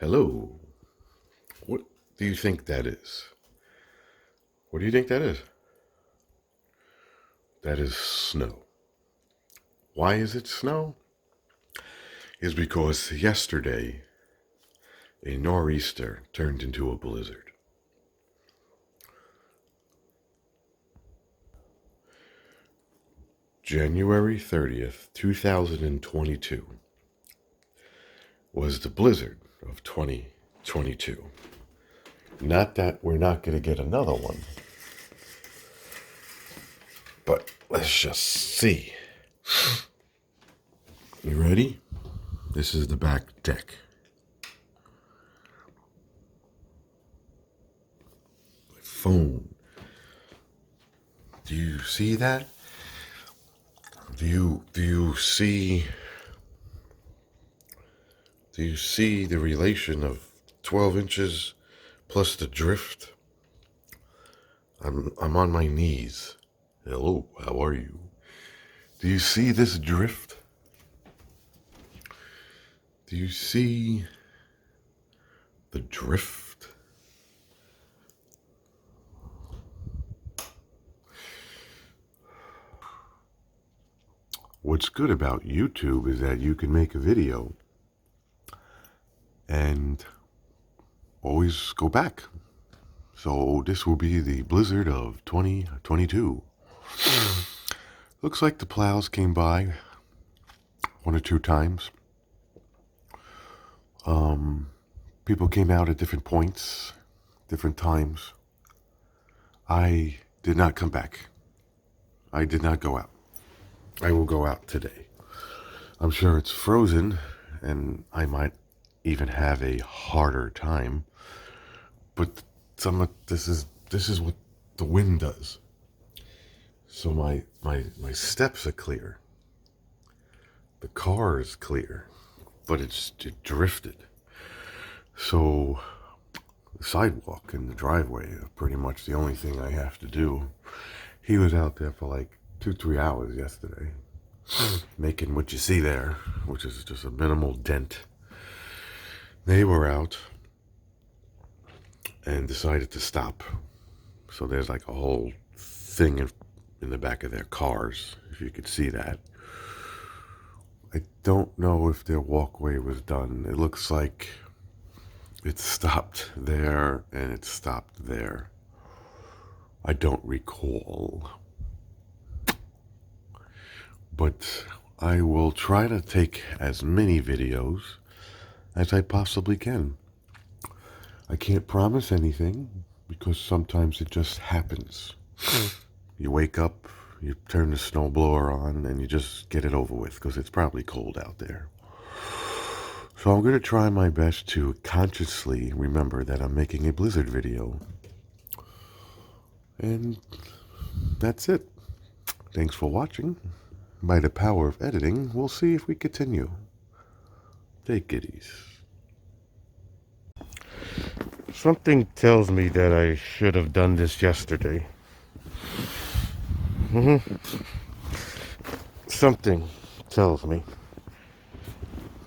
Hello. What do you think that is? What do you think that is? That is snow. Why is it snow? Is because yesterday a nor'easter turned into a blizzard. January 30th, 2022 was the blizzard of 2022. Not that we're not going to get another one, but let's just see. You ready? This is the back deck. My phone. Do you see that? Do you see the relation of 12 inches plus the drift? I'm on my knees. Hello, how are you? Do you see this drift? Do you see the drift? What's good about YouTube is that you can make a video and always go back. So this will be the blizzard of 2022. Looks like the plows came by one or two times. People came out at different points, different times. I did not come back. I did not go out. I will go out today. I'm sure it's frozen and I might even have a harder time. But this is what the wind does. So my steps are clear. The car is clear, but it drifted. So the sidewalk and the driveway are pretty much the only thing I have to do. He was out there for like 2-3 hours yesterday, making what you see there, which is just a minimal dent. They were out and decided to stop. So there's like a whole thing in the back of their cars, if you could see that. I don't know if their walkway was done. It looks like it stopped there and it stopped there. I don't recall. But I will try to take as many videos as I possibly can. I can't promise anything because sometimes it just happens. You wake up, you turn the snowblower on, and you just get it over with because it's probably cold out there. So I'm going to try my best to consciously remember that I'm making a blizzard video. And that's it. Thanks for watching. By the power of editing, we'll see if we continue. Take it easy. Something tells me that I should have done this yesterday. Something tells me.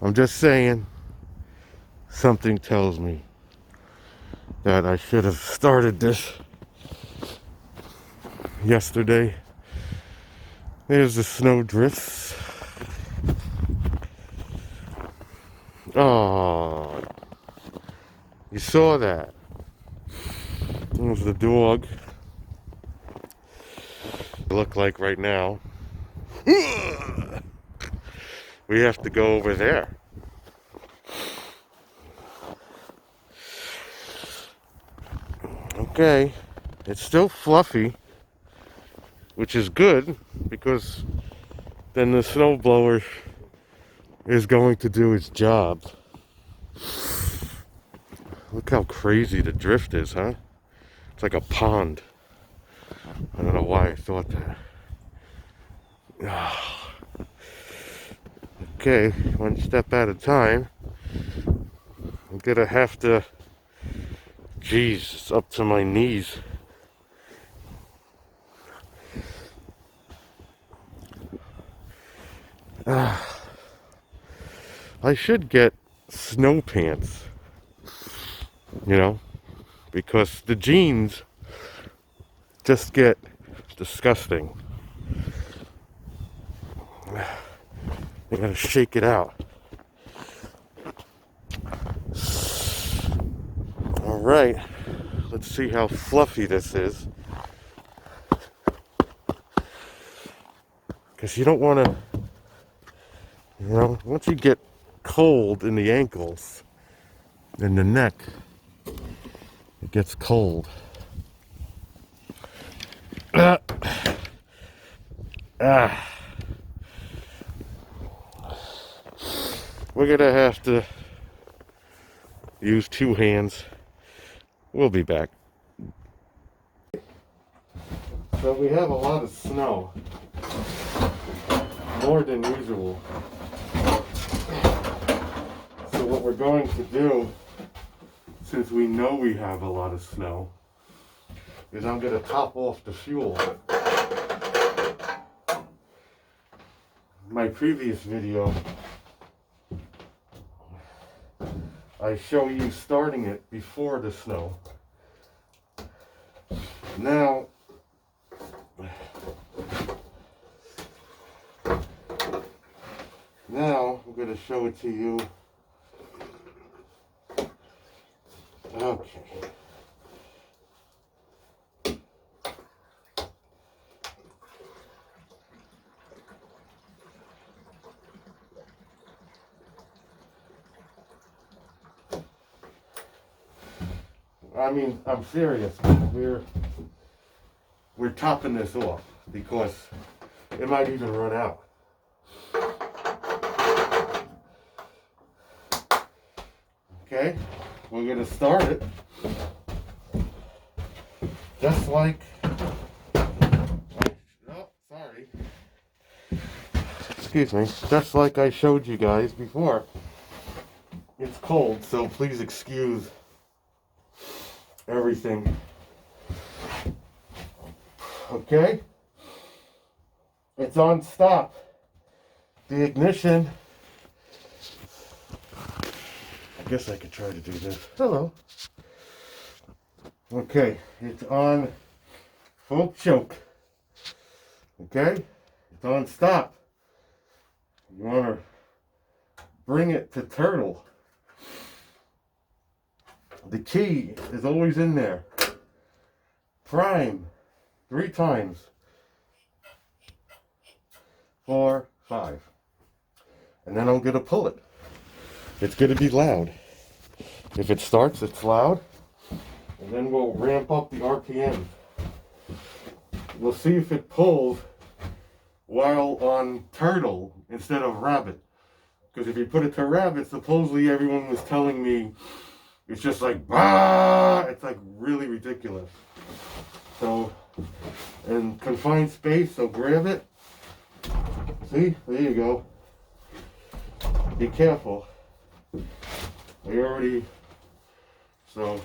I'm just saying, something tells me that I should have started this yesterday. There's the snow drifts. Oh, you saw that. There's the dog. Look like right now. We have to go over there. Okay, it's still fluffy, which is good because then the snowblower is going to do its job. Look how crazy the drift is, huh? It's like a pond. I don't know why I thought that. Okay, one step at a time. I'm gonna have to... Jeez, it's up to my knees. I should get snow pants. you know, because the jeans just get disgusting. You gotta shake it out. All right, let's see how fluffy this is. Because you don't want to, you know, once you get cold in the ankles and the neck, it gets cold. We're gonna have to use two hands. We'll be back. So we have a lot of snow, more than usual. So what we're going to do, since we know we have a lot of snow, is I'm going to top off the fuel. My previous video, I show you starting it before the snow. Now, I'm going to show it to you. Okay. I mean, I'm serious. We're topping this off because it might even run out. Okay, we're gonna start it just like, oh, sorry. Excuse me, just like I showed you guys before. It's cold, so please excuse everything. Okay, it's on stop. The ignition, I guess I could try to do this. Hello. Okay, it's on full choke. Okay, it's on stop. You want to bring it to turtle. The key is always in there. Prime 3 times. 4, 5. And then I'm going to pull it. It's going to be loud. If it starts, it's loud. And then we'll ramp up the RPM. We'll see if it pulls while on turtle instead of rabbit. Because if you put it to rabbit, supposedly everyone was telling me it's just like, bah! It's like really ridiculous. So, in confined space, so grab it. See, there you go. Be careful. I already, so.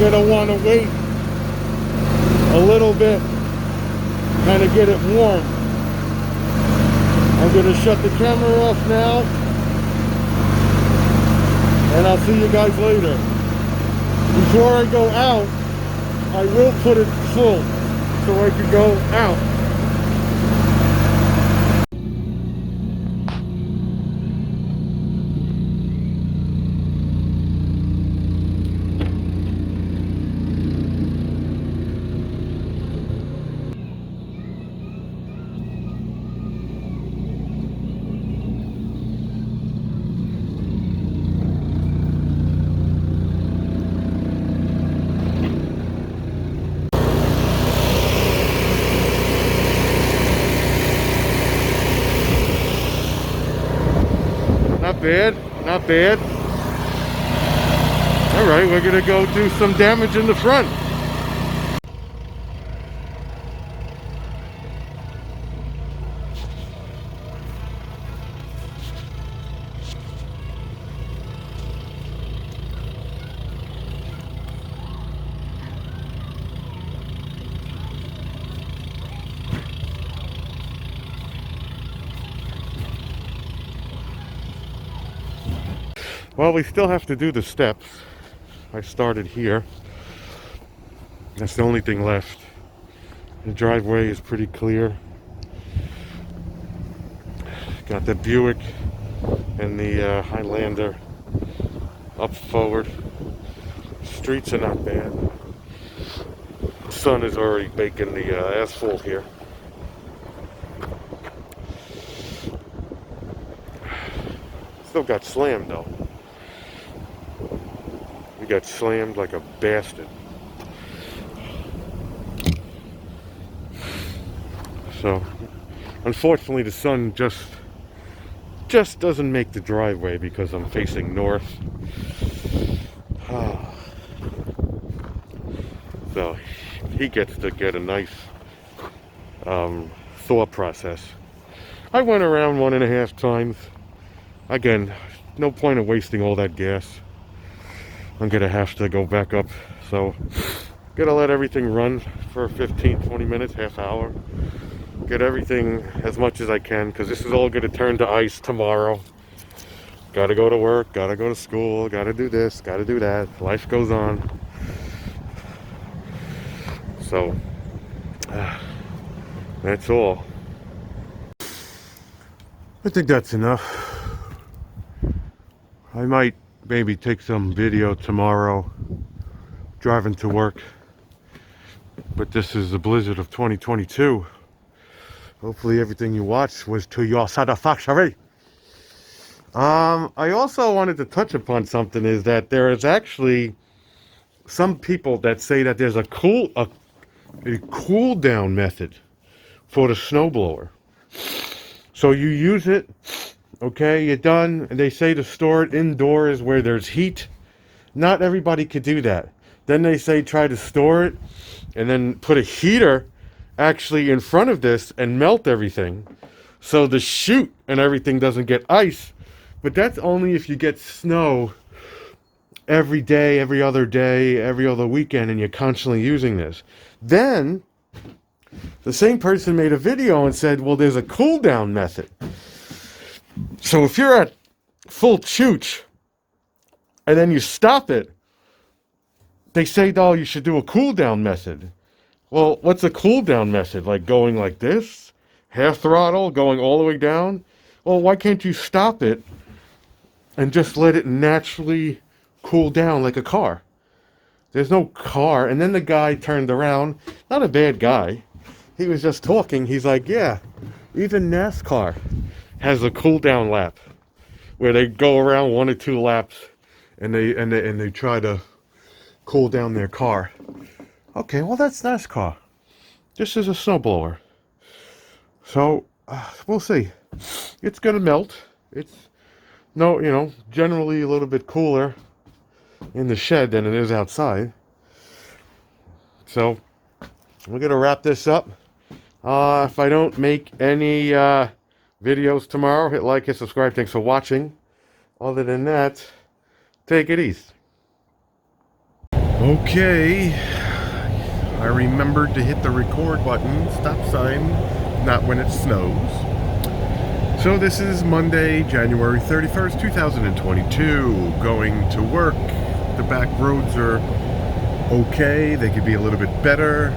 You're gonna want to wait a little bit, kind of get it warm. I'm gonna shut the camera off now, and I'll see you guys later. Before I go out, I will put it full so I can go out. Not bad, not bad. All right, we're gonna go do some damage in the front. Well, we still have to do the steps. I started here. That's the only thing left. The driveway is pretty clear. Got the Buick and the Highlander up forward. Streets are not bad. The sun is already baking the asphalt here. Still got slammed though. We got slammed like a bastard. So, unfortunately, the sun just doesn't make the driveway because I'm facing north. So he gets to get a nice thought process. I went around 1.5 times. Again, no point of wasting all that gas. I'm gonna have to go back up. So, gonna let everything run for 15-20 minutes, half hour. Get everything as much as I can, because this is all gonna turn to ice tomorrow. Gotta go to work, gotta go to school, gotta do this, gotta do that. Life goes on. So, that's all. I think that's enough. I might maybe take some video tomorrow driving to work. But this is the blizzard of 2022. Hopefully everything you watched was to your satisfaction. I also wanted to touch upon something, is that there is actually some people that say that there's a cool down method for the snowblower. So you use it, okay, you're done, and they say to store it indoors where there's heat. Not everybody could do that. Then they say try to store it and then put a heater actually in front of this and melt everything so the chute and everything doesn't get ice. But that's only if you get snow every day, every other weekend, and you're constantly using this. Then the same person made a video and said, well, there's a cool down method. So if you're at full chooch and then you stop it, they say, oh, you should do a cool down method. Well, what's a cool down method? Like going like this? Half throttle, going all the way down? Well, why can't you stop it and just let it naturally cool down like a car? There's no car. And then the guy turned around, not a bad guy. He was just talking. He's like, yeah, even NASCAR has a cool down lap where they go around 1 or 2 laps and they try to cool down their car. Okay, well, that's NASCAR. This is a snowblower. So, we'll see. It's gonna melt. It's, generally a little bit cooler in the shed than it is outside. So, we're gonna wrap this up. If I don't make any videos tomorrow, hit like and subscribe. Thanks for watching. Other than that, take it easy. Okay, I remembered to hit the record button, stop sign, not when it snows. So this is Monday, January 31st, 2022, going to work. The back roads are okay, they could be a little bit better.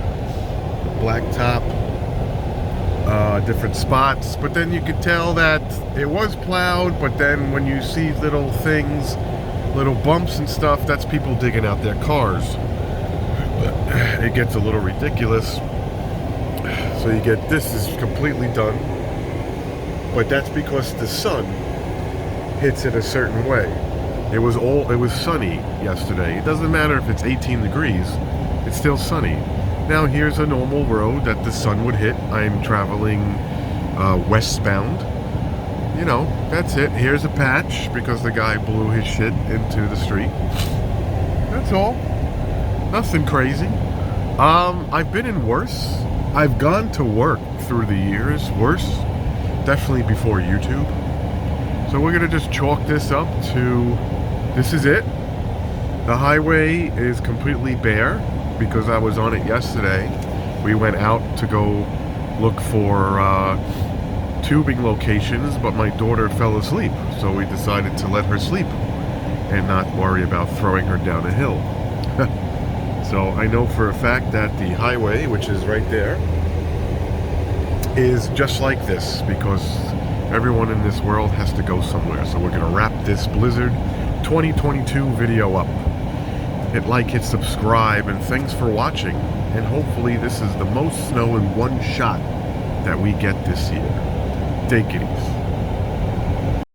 Blacktop, different spots, but then you could tell that it was plowed, but then when you see little things, little bumps and stuff, that's people digging out their cars. It gets a little ridiculous. So you get, this is completely done, but that's because the sun hits it a certain way. It was sunny yesterday. It doesn't matter if it's 18 degrees, it's still sunny. Now here's a normal road that the sun would hit. I'm traveling westbound. You know, that's it. Here's a patch because the guy blew his shit into the street. That's all. Nothing crazy. I've been in worse. I've gone to work through the years worse. Definitely before YouTube. So we're gonna just chalk this up to, this is it. The highway is completely bare because I was on it yesterday. We went out to go look for tubing locations, but my daughter fell asleep, so we decided to let her sleep and not worry about throwing her down a hill. So I know for a fact that the highway, which is right there, is just like this because everyone in this world has to go somewhere. So we're gonna wrap this Blizzard 2022 video up. Hit like, hit subscribe, and thanks for watching. And hopefully this is the most snow in one shot that we get this year. Take it easy.